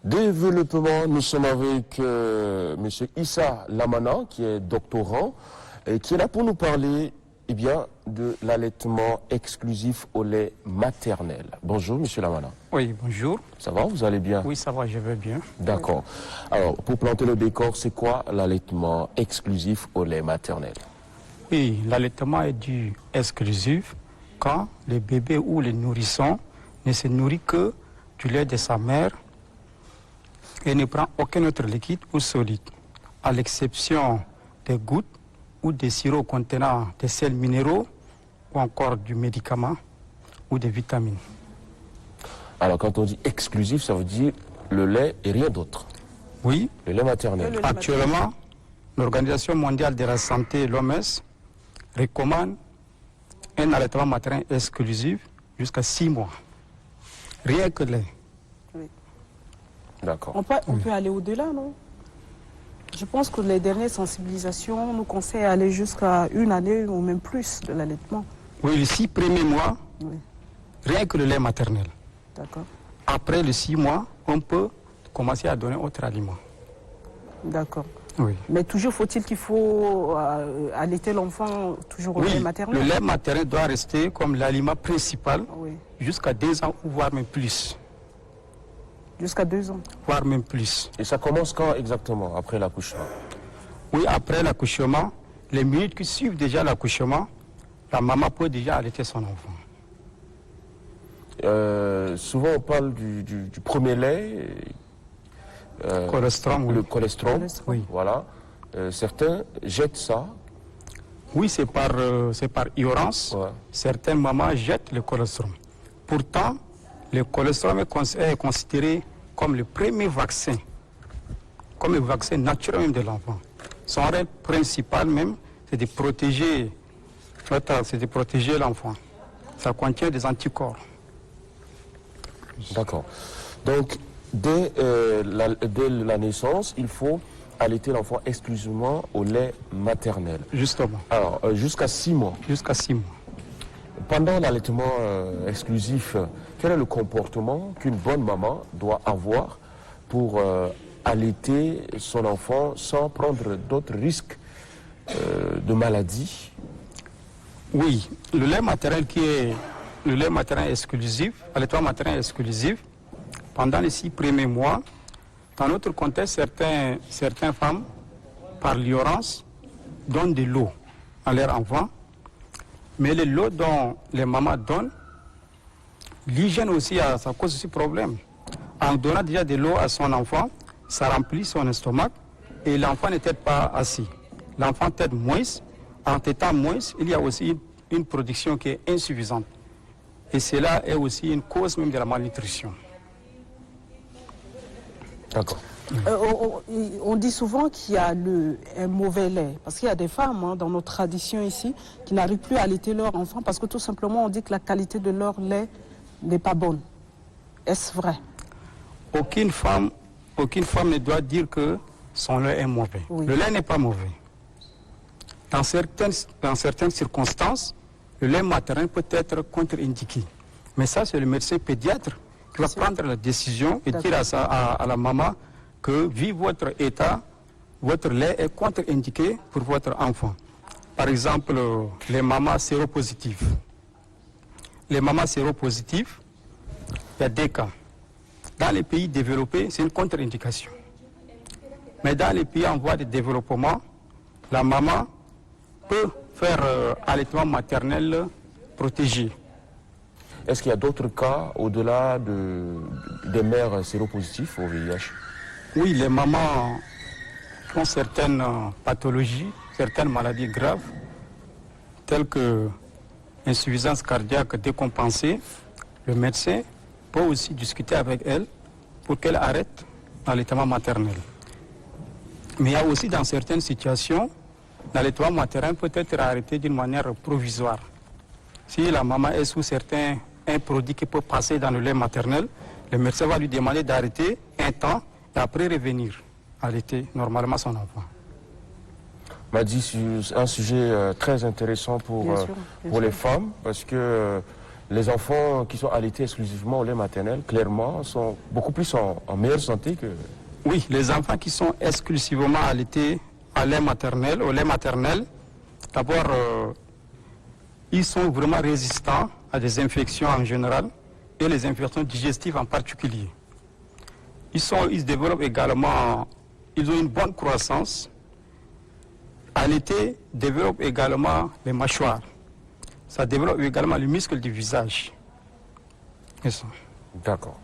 Développement, nous sommes avec M. Issa Lamana, qui est doctorant, et qui est là pour nous parler de l'allaitement exclusif au lait maternel. Bonjour, M. Lamana. Oui, bonjour. Ça va, vous allez bien? Oui, ça va, je vais bien. D'accord. Alors, pour planter le décor, c'est quoi l'allaitement exclusif au lait maternel? Oui, l'allaitement est dû exclusif quand le bébé ou le nourrisson ne se nourrit que du lait de sa mère et ne prend aucun autre liquide ou solide, à l'exception des gouttes ou des sirops contenant des sels minéraux ou encore du médicament ou des vitamines. Alors, quand on dit exclusif, ça veut dire le lait et rien d'autre. Oui. Le lait maternel. Actuellement, l'Organisation mondiale de la santé, l'OMS, recommande un allaitement maternel exclusif jusqu'à 6 mois. Rien que lait. Oui. D'accord. On peut aller au-delà, non? Je pense que les dernières sensibilisations nous conseillent d'aller jusqu'à 1 année ou même plus de l'allaitement. Oui, les 6 premiers mois, Oui. rien que le lait maternel. D'accord. Après les 6 mois, on peut commencer à donner autre aliment. D'accord. Oui. Mais toujours faut-il qu'il faut allaiter l'enfant toujours au lait maternel? Le lait maternel doit rester comme l'aliment principal Oui. jusqu'à 2 ans, voire même plus. Jusqu'à 2 ans. Voire même plus. Et ça commence quand exactement, après l'accouchement? Oui, après l'accouchement, les minutes qui suivent déjà l'accouchement, la maman peut déjà allaiter son enfant. Souvent on parle du premier lait, Colostrum, oui. le colostrum, Oui. voilà. Certains jettent ça. Oui, c'est par ignorance. Ouais. Certaines mamans jettent le colostrum. Pourtant, le colostrum est considéré comme le premier vaccin, comme le vaccin naturel même de l'enfant. Son rôle principal même, c'est de protéger l'enfant. Ça contient des anticorps. D'accord. Donc, dès la naissance, il faut allaiter l'enfant exclusivement au lait maternel. Justement, Alors, jusqu'à 6 mois. jusqu'à 6 mois. Pendant l'allaitement exclusif, quel est le comportement qu'une bonne maman doit avoir pour allaiter son enfant sans prendre d'autres risques de maladie? Oui, le lait maternel exclusif, l'allaitement maternel exclusif, pendant les 6 premiers mois, dans notre contexte, certaines femmes, par l'ignorance, donnent de l'eau à leur enfant. Mais l'eau dont les mamans donnent, l'hygiène aussi, ça cause aussi problème. En donnant déjà de l'eau à son enfant, ça remplit son estomac et l'enfant ne tète pas assis. L'enfant tète moins. En tétant moins, il y a aussi une production qui est insuffisante. Et cela est aussi une cause même de la malnutrition. D'accord. On dit souvent qu'il y a un mauvais lait. Parce qu'il y a des femmes dans notre tradition ici qui n'arrivent plus à allaiter leur enfant parce que tout simplement on dit que la qualité de leur lait n'est pas bonne. Est-ce vrai? Aucune femme ne doit dire que son lait est mauvais. Oui. Le lait n'est pas mauvais. Dans certaines circonstances, le lait maternel peut être contre-indiqué. Mais ça, c'est le médecin pédiatre qui va prendre la décision et dire à la maman que, vu votre état, votre lait est contre-indiqué pour votre enfant. Par exemple, les mamans séropositives. Les mamans séropositives, il y a 2 cas. Dans les pays développés, c'est une contre-indication. Mais dans les pays en voie de développement, la maman peut faire allaitement maternel protégé. Est-ce qu'il y a d'autres cas au-delà des mères séropositifs au VIH? Oui, les mamans ont certaines pathologies, certaines maladies graves, telles que insuffisance cardiaque décompensée. Le médecin peut aussi discuter avec elle pour qu'elle arrête l'allaitement maternel. Mais il y a aussi dans certaines situations, l'allaitement maternel peut être arrêté d'une manière provisoire. Si la maman est sous un produit qui peut passer dans le lait maternel, le médecin va lui demander d'arrêter un temps et après revenir allaiter normalement son enfant. M'a dit c'est un sujet très intéressant pour les femmes parce que les enfants qui sont allaités exclusivement au lait maternel, clairement, sont beaucoup plus en meilleure santé que... Oui, les enfants qui sont exclusivement allaités au lait maternel, d'abord, ils sont vraiment résistants à des infections en général et les infections digestives en particulier. Ils développent également, ils ont une bonne croissance. Allaité développe également les mâchoires. Ça développe également les muscles du visage. D'accord.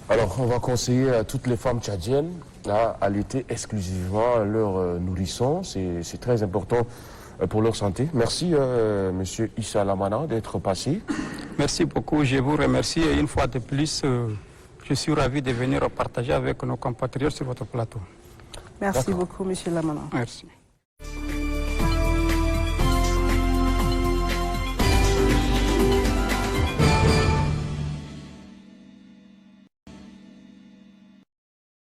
Alors, on va conseiller à toutes les femmes tchadiennes à allaiter exclusivement leurs nourrissons. C'est très important pour leur santé. Merci, Monsieur Issa Lamana, d'être passé. Merci beaucoup. Je vous remercie. Et une fois de plus, je suis ravi de venir partager avec nos compatriotes sur votre plateau. Merci beaucoup, Monsieur Lamana. Merci.